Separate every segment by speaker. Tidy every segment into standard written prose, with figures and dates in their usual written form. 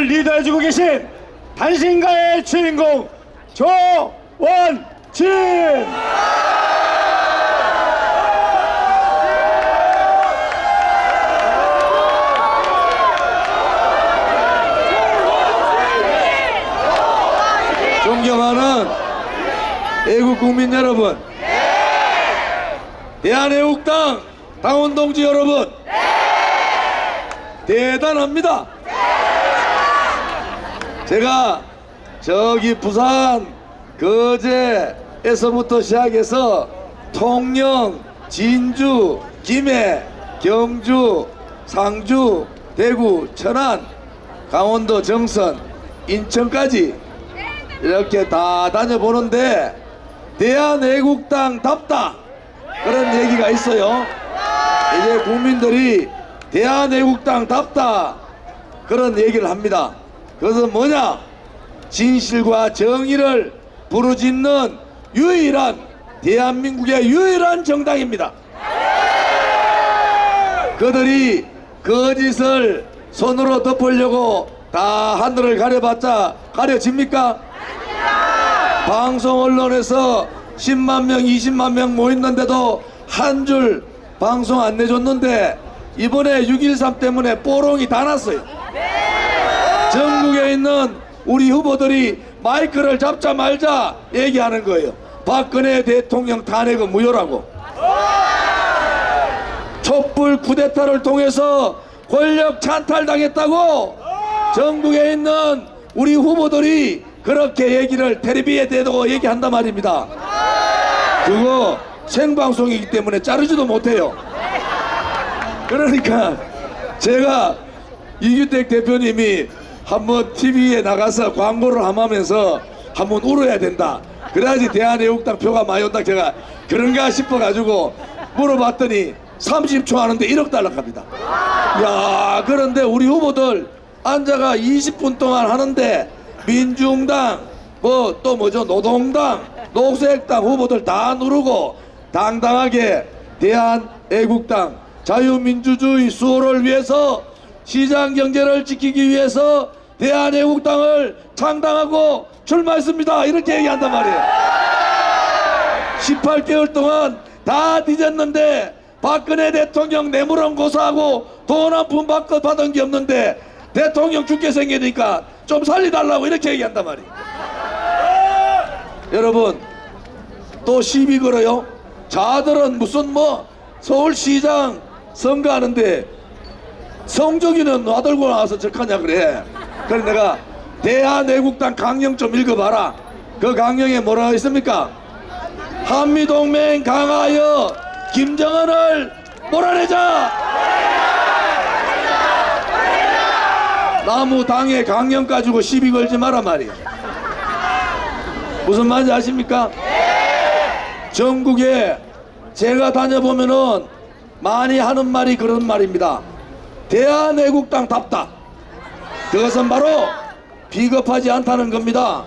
Speaker 1: 우리를 리더해주고 계신 단신가의 주인공 조원진!
Speaker 2: 존경하는 애국 국민 여러분, 대한애국당 당원 동지 여러분, 대단합니다. 제가 저기 부산 거제에서부터 시작해서 통영, 진주, 김해, 경주, 상주, 대구, 천안, 강원도 정선, 인천까지 이렇게 다 다녀보는데 대한애국당답다 그런 얘기가 있어요. 이제 국민들이 대한애국당답다 그런 얘기를 합니다. 그것은 뭐냐? 진실과 정의를 부르짖는 유일한, 대한민국의 유일한 정당입니다. 그들이 거짓을 손으로 덮으려고 다 하늘을 가려봤자 가려집니까? 방송 언론에서 10만 명, 20만 명 모였는데도 한 줄 방송 안 내줬는데 이번에 6.13 때문에 뽀롱이 다 났어요. 전국에 있는 우리 후보들이 마이크를 잡자마자 얘기하는 거예요. 박근혜 대통령 탄핵은 무효라고. 촛불 쿠데타를 통해서 권력 찬탈당했다고 전국에 있는 우리 후보들이 그렇게 얘기를 텔레비에 대고 얘기한단 말입니다. 그거 생방송이기 때문에 자르지도 못해요. 그러니까 제가 이규택 대표님이 한번 TV에 나가서 광고를 하면서 한번 울어야 된다. 그래야지 대한애국당 표가 많이 온다. 제가 그런가 싶어가지고 물어봤더니 30초 하는데 1억 달러 갑니다. 야, 그런데 우리 후보들 앉아가 20분 동안 하는데 민중당, 뭐 또 뭐죠, 노동당, 녹색당 후보들 다 누르고 당당하게 대한애국당 자유민주주의 수호를 위해서, 시장경제를 지키기 위해서 대한애국당을 창당하고 출마했습니다. 이렇게 얘기한단 말이에요. 18개월 동안 다 뒤졌는데 박근혜 대통령 뇌물원 고소하고 돈 한 푼 받은 게 없는데 대통령 죽게 생기니까 좀 살리달라고 이렇게 얘기한단 말이에요. 여러분, 또 시비 걸어요. 자들은 무슨 뭐 서울시장 선거하는데 성적이는 놔들고 나와서 적하냐 그래. 그래서 내가 대한애국당 강령 좀 읽어봐라. 그 강령에 뭐라고 있습니까? 한미동맹 강하여 김정은을 몰아내자. 나무 당에 강령 가지고 시비 걸지 마라 말이야. 무슨 말인지 아십니까? 전국에 제가 다녀보면은 많이 하는 말이 그런 말입니다. 대한애국당답다. 그것은 바로 비겁하지 않다는 겁니다.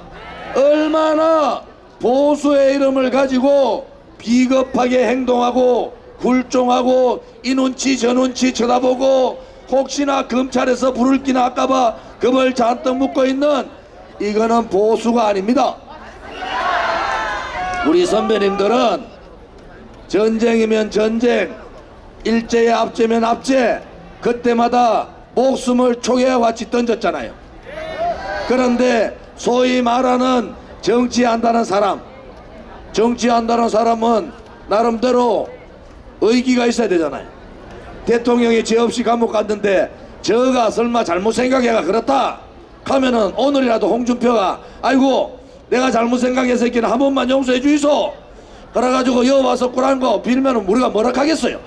Speaker 2: 얼마나 보수의 이름을 가지고 비겁하게 행동하고 굴종하고 이 눈치 저 눈치 쳐다보고 혹시나 검찰에서 불을 끼나 할까봐 겁을 잔뜩 묻고 있는, 이거는 보수가 아닙니다. 우리 선배님들은 전쟁이면 전쟁, 일제에 압제면 압제, 그때마다 목숨을 총에 같이 던졌잖아요. 그런데 소위 말하는 정치한다는 사람, 정치한다는 사람은 나름대로 의기가 있어야 되잖아요. 대통령이 죄 없이 감옥 갔는데 저가 설마 잘못 생각해가 그렇다 하면은 오늘이라도 홍준표가 아이고 내가 잘못 생각해서 했기는 한 번만 용서해 주이소 그래가지고 여 와서 꿀한 거 빌면은 우리가 뭐라 하겠어요.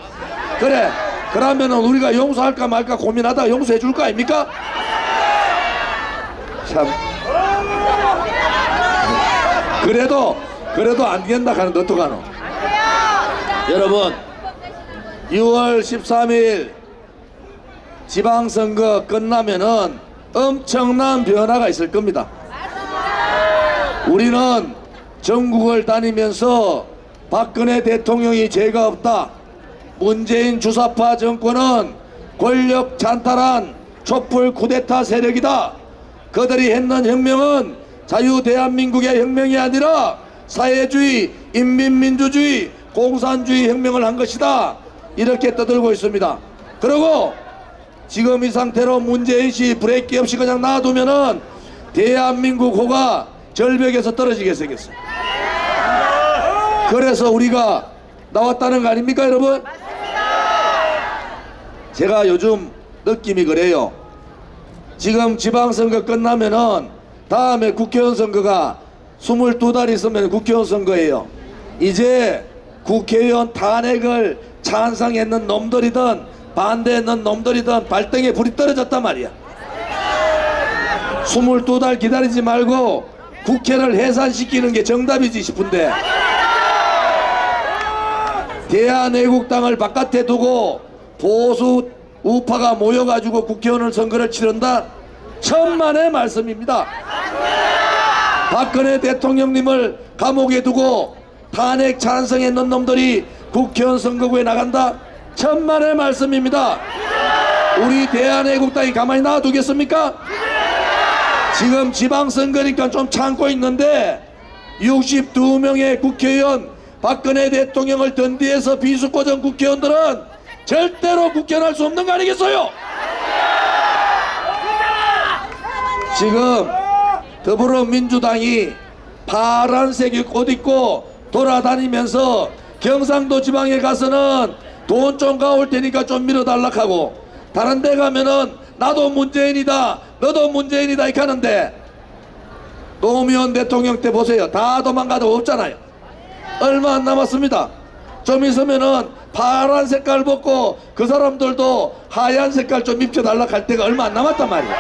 Speaker 2: 그래, 그러면은 우리가 용서할까 말까 고민하다가 용서해 줄 거 아닙니까? 참, 그래도 안 된다 하는데 어떡하노. 여러분, 6월 13일 지방선거 끝나면은 엄청난 변화가 있을 겁니다. 우리는 전국을 다니면서 박근혜 대통령이 죄가 없다, 문재인 주사파 정권은 권력 찬탈한 촛불 쿠데타 세력이다, 그들이 했는 혁명은 자유 대한민국의 혁명이 아니라 사회주의, 인민민주주의, 공산주의 혁명을 한 것이다. 이렇게 떠들고 있습니다. 그리고 지금 이 상태로 문재인씨 브레이크 없이 그냥 놔두면은 대한민국 호가 절벽에서 떨어지게 생겼어요. 그래서 우리가 나왔다는 거 아닙니까, 여러분? 제가 요즘 느낌이 그래요. 지금 지방선거 끝나면은 다음에 국회의원 선거가 22달 있으면 국회의원 선거예요. 이제 국회의원 탄핵을 찬성했는 놈들이든 반대했는 놈들이든 발등에 불이 떨어졌단 말이야. 22달 기다리지 말고 국회를 해산시키는 게 정답이지 싶은데, 대한애국당을 바깥에 두고 보수 우파가 모여가지고 국회의원 선거를 치른다? 천만의 말씀입니다. 박근혜 대통령님을 감옥에 두고 탄핵 찬성했는 놈들이 국회의원 선거구에 나간다? 천만의 말씀입니다. 우리 대한애국당이 가만히 놔두겠습니까? 지금 지방선거니까 좀 참고 있는데 62명의 국회의원, 박근혜 대통령을 던디해서 비수고정 국회의원들은 절대로 국회의원 할 수 없는 거 아니겠어요? 지금 더불어민주당이 파란색 옷 입고 돌아다니면서 경상도 지방에 가서는 돈 좀 가올 테니까 좀 밀어달라 하고, 다른 데 가면은 나도 문재인이다, 너도 문재인이다 이렇게 하는데, 노무현 대통령 때 보세요. 다 도망가도 없잖아요. 얼마 안 남았습니다. 좀 있으면은 파란 색깔 벗고 그 사람들도 하얀 색깔 좀 입혀달라 할 때가 얼마 안 남았단 말이에요.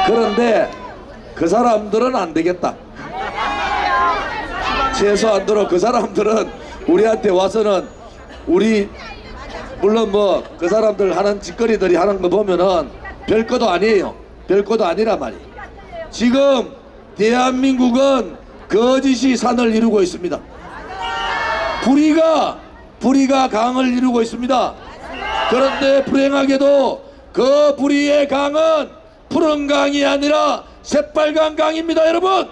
Speaker 2: 그런데 그 사람들은 안 되겠다. 최소한도로 그 사람들은 우리한테 와서는, 우리 물론 뭐 그 사람들 하는 짓거리들이 하는 거 보면은 별거도 아니에요. 별거도 아니란 말이에요. 지금 대한민국은 거짓이 산을 이루고 있습니다. 불의가 강을 이루고 있습니다. 그런데 불행하게도 그 불의의 강은 푸른 강이 아니라 새빨간 강입니다, 여러분.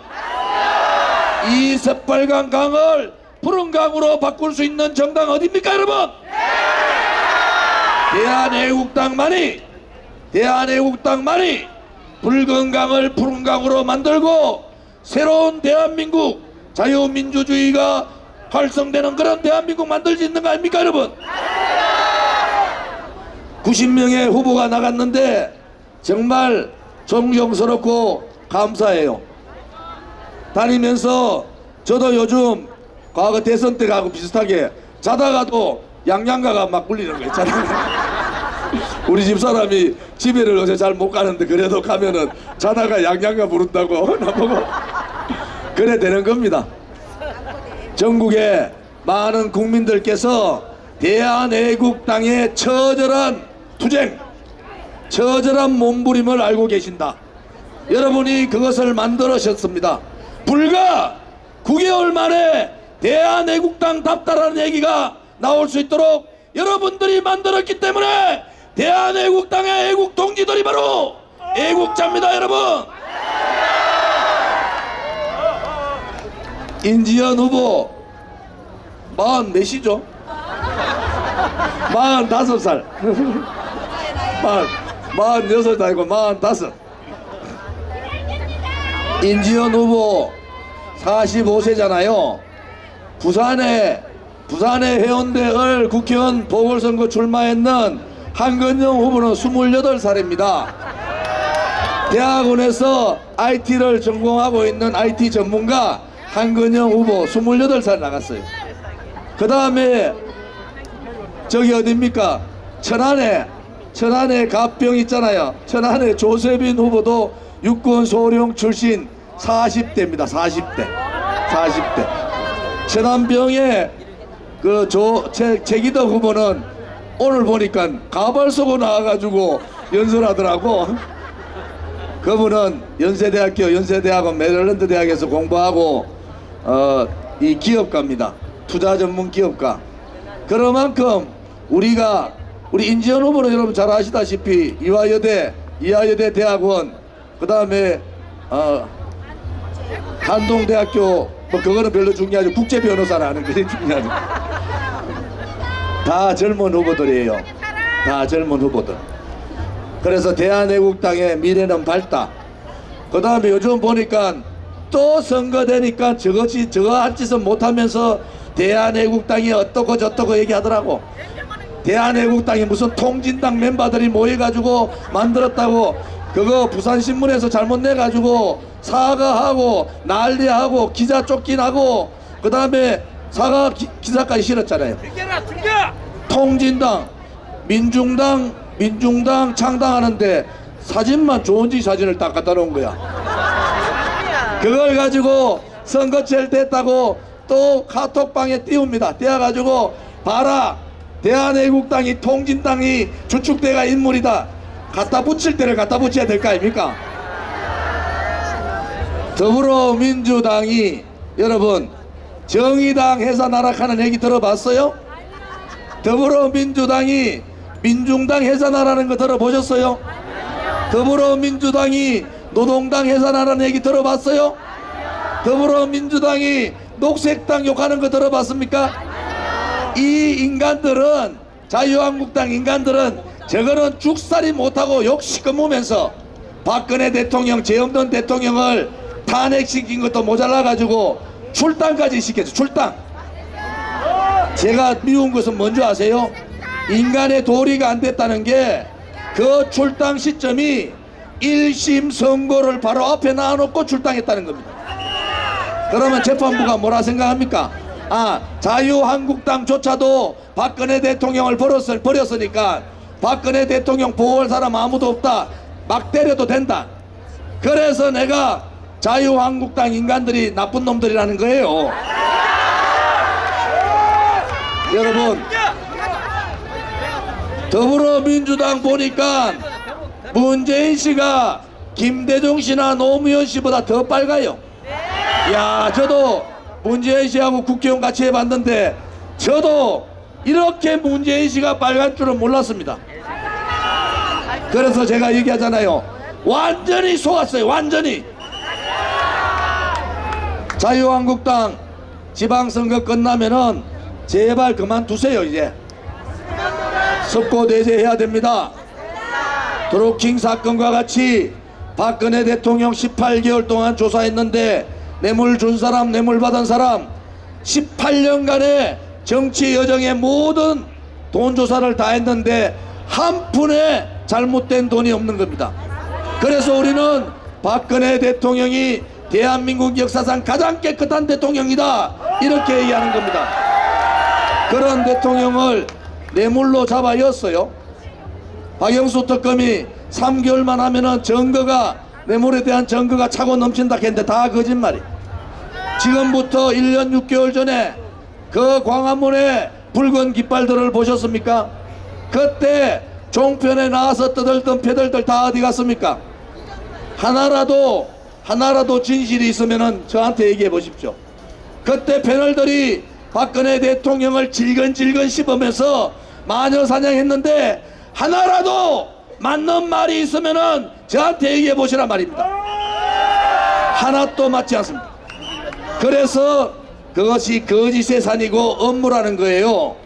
Speaker 2: 이 새빨간 강을 푸른 강으로 바꿀 수 있는 정당 어디입니까, 여러분? 대한애국당만이 붉은 강을 푸른 강으로 만들고 새로운 대한민국, 자유민주주의가 활성되는 그런 대한민국 만들 수 있는 거 아닙니까, 여러분? 90명의 후보가 나갔는데 정말 존경스럽고 감사해요. 다니면서 저도 요즘 과거 대선 때 가고 비슷하게 자다가도 양양가가 막 굴리는 거 있잖아요. 우리 집사람이 집에를 요새 잘 못 가는데 그래도 가면은 자다가 양양가 부른다고 나보고 그래 되는 겁니다. 전국의 많은 국민들께서 대한애국당의 처절한 투쟁, 처절한 몸부림을 알고 계신다. 여러분이 그것을 만들어셨습니다. 불과 9개월 만에 대한애국당답다라는 얘기가 나올 수 있도록 여러분들이 만들었기 때문에 대한애국당의 애국 동지들이 바로 애국자입니다, 여러분. 인지연 후보 44시죠? 45살 46도 아니고 45. 인지연 후보 45세잖아요. 부산의 해운대을 국회의원 보궐선거 출마했는 한근영 후보는 28살입니다. 대학원에서 IT를 전공하고 있는 IT 전문가 한근영 후보 28살 나갔어요. 그 다음에 저기 어딥니까? 천안에 갑병 있잖아요. 천안에 조세빈 후보도 육군 소령 출신 40대입니다. 40대. 천안병의 그 최기덕 후보는 오늘 보니까 가발 쓰고 나와가지고 연설하더라고. 그분은 연세대학원 메릴랜드 대학에서 공부하고 이 기업가입니다. 투자 전문 기업가. 그런 만큼 우리 인지연 후보는 여러분 잘 아시다시피 이화여대 이화여대 대학원, 그 다음에 한동대학교, 뭐 그거는 별로 중요하지. 국제 변호사를 하는 게 중요하지. 다 젊은 후보들이에요. 다 젊은 후보들. 그래서 대한애국당의 미래는 밝다. 그 다음에 요즘 보니까 또 선거되니까 저거 할 짓은 못하면서 대한애국당이 어떻고 저떻고 얘기하더라고. 대한애국당이 무슨 통진당 멤버들이 모여가지고 만들었다고, 그거 부산신문에서 잘못 내가지고 사과하고 난리하고 기자 쫓긴하고 그 다음에 사과 기사까지 실었잖아요. 통진당 민중당 창당하는데 사진만 좋은지 사진을 딱 갖다 놓은 거야. 그걸 가지고 선거철 됐다고 또 카톡방에 띄웁니다. 띄워가지고 봐라, 대한애국당이 통진당이 주축대가 인물이다. 갖다 붙일 때를 갖다 붙여야 될 거 아닙니까? 더불어민주당이, 여러분, 정의당 해서 나락하는 얘기 들어봤어요? 더불어민주당이 민중당 해산하라는 거 들어보셨어요? 더불어민주당이 노동당 해산하라는 얘기 들어봤어요? 더불어민주당이 녹색당 욕하는 거 들어봤습니까? 이 인간들은, 자유한국당 인간들은 저거는 죽살이 못하고 욕 시끄무면서 박근혜 대통령, 죄 없는 대통령을 탄핵시킨 것도 모자라가지고 출당까지 시켰죠. 출당. 제가 미운 것은 뭔지 아세요? 인간의 도리가 안 됐다는 게 그 출당 시점이 1심 선고를 바로 앞에 놔놓고 출당했다는 겁니다. 그러면 재판부가 뭐라 생각합니까? 자유한국당조차도 박근혜 대통령을 버렸으니까 박근혜 대통령 보호할 사람 아무도 없다, 막 때려도 된다. 그래서 내가 자유한국당 인간들이 나쁜 놈들이라는 거예요. 여러분, 더불어민주당 보니까 문재인 씨가 김대중 씨나 노무현 씨보다 더 빨가요. 야, 저도 문재인 씨하고 국회의원 같이 해봤는데 저도 이렇게 문재인 씨가 빨갈 줄은 몰랐습니다. 그래서 제가 얘기하잖아요. 완전히 속았어요. 완전히. 자유한국당 지방선거 끝나면은 제발 그만두세요. 이제 석고대죄해야 됩니다. 드루킹 사건과 같이 박근혜 대통령 18개월 동안 조사했는데 뇌물 준 사람, 뇌물 받은 사람 18년간의 정치 여정의 모든 돈 조사를 다 했는데 한 푼에 잘못된 돈이 없는 겁니다. 그래서 우리는 박근혜 대통령이 대한민국 역사상 가장 깨끗한 대통령이다, 이렇게 얘기하는 겁니다. 그런 대통령을 뇌물로 잡아였어요. 박영수 특검이 3개월만 하면은 증거가, 뇌물에 대한 증거가 차고 넘친다 했는데 다 거짓말이. 지금부터 1년 6개월 전에 그 광화문의 붉은 깃발들을 보셨습니까? 그때 종편에 나와서 떠들던 패들들 다 어디 갔습니까? 하나라도 진실이 있으면은 저한테 얘기해 보십시오. 그때 패널들이 박근혜 대통령을 질근질근 씹으면서 마녀 사냥했는데 하나라도 맞는 말이 있으면은 저한테 얘기해 보시란 말입니다. 하나도 맞지 않습니다. 그래서 그것이 거짓의 산이고 업무라는 거예요.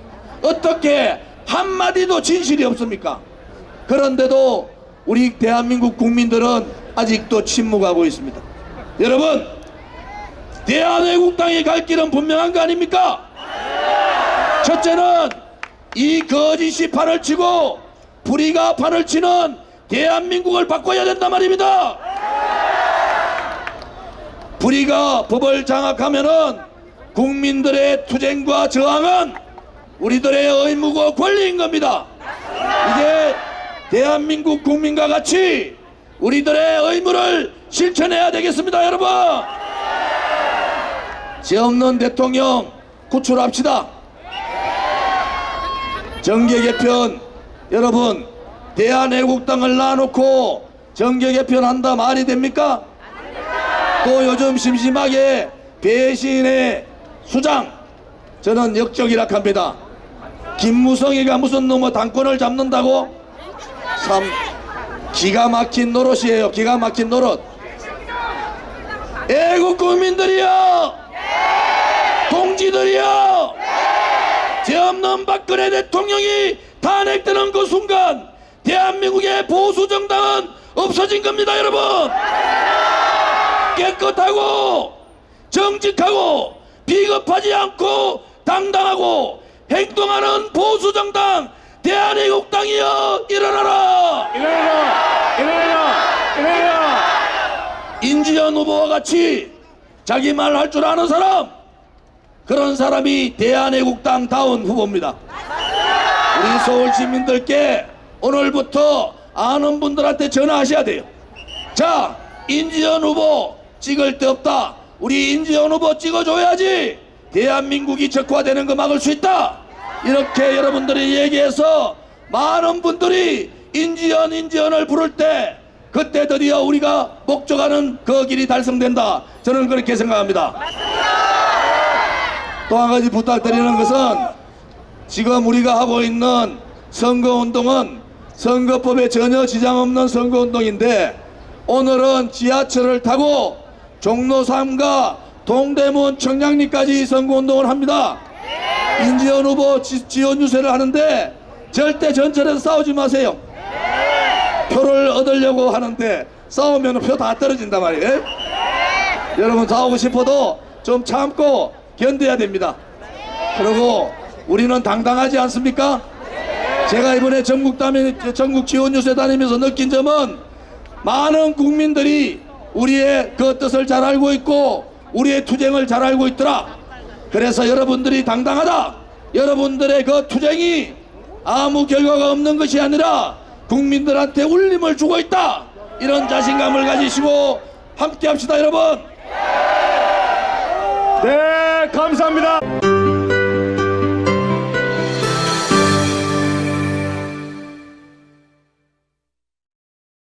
Speaker 2: 어떻게 한마디도 진실이 없습니까? 그런데도 우리 대한민국 국민들은 아직도 침묵하고 있습니다. 여러분, 대한애국당이 갈 길은 분명한 거 아닙니까? 첫째는 이 거짓이 판을 치고 불의가 판을 치는 대한민국을 바꿔야 된단 말입니다. 불의가 법을 장악하면은 국민들의 투쟁과 저항은 우리들의 의무고 권리인 겁니다. 이제 대한민국 국민과 같이 우리들의 의무를 실천해야 되겠습니다. 여러분, 죄 없는 대통령 구출합시다. 정계 개편, 여러분, 대한애국당을 놔놓고 정계 개편한다 말이 됩니까? 또 요즘 심심하게 배신의 수장, 저는 역적이라 합니다. 김무성이가 무슨 놈의 당권을 잡는다고? 기가 막힌 노릇이에요. 기가 막힌 노릇. 애국 국민들이여, 동지들이여, 죄 없는 박근혜 대통령이 탄핵되는 그 순간 대한민국의 보수 정당은 없어진 겁니다, 여러분. 깨끗하고 정직하고 비겁하지 않고 당당하고 행동하는 보수 정당 대한애국당이여, 일어나라.
Speaker 1: 일어나라.
Speaker 2: 인지현 후보와 같이 자기 말 할 줄 아는 사람, 그런 사람이 대한애국당다운 후보입니다. 우리 서울 시민들께 오늘부터 아는 분들한테 전화하셔야 돼요. 자, 인지현 후보 찍을 데 없다. 우리 인지현 후보 찍어줘야지 대한민국이 적화되는 거 막을 수 있다. 이렇게 여러분들이 얘기해서 많은 분들이 인지현을 부를 때 그때 드디어 우리가 목적하는 그 길이 달성된다. 저는 그렇게 생각합니다. 또 한 가지 부탁드리는 것은 지금 우리가 하고 있는 선거운동은 선거법에 전혀 지장 없는 선거운동인데, 오늘은 지하철을 타고 종로 3가 동대문 청량리까지 선거운동을 합니다. 인지현 후보 지원 유세를 하는데 절대 전철에서 싸우지 마세요. 표를 얻으려고 하는데 싸우면 표 다 떨어진단 말이에요. 여러분, 싸우고 싶어도 좀 참고 견뎌야 됩니다. 그리고 우리는 당당하지 않습니까? 제가 이번에 전국 지원 유세 다니면서 느낀 점은 많은 국민들이 우리의 그 뜻을 잘 알고 있고 우리의 투쟁을 잘 알고 있더라. 그래서 여러분들이 당당하다. 여러분들의 그 투쟁이 아무 결과가 없는 것이 아니라 국민들한테 울림을 주고 있다. 이런 자신감을 가지시고 함께 합시다, 여러분.
Speaker 1: 네.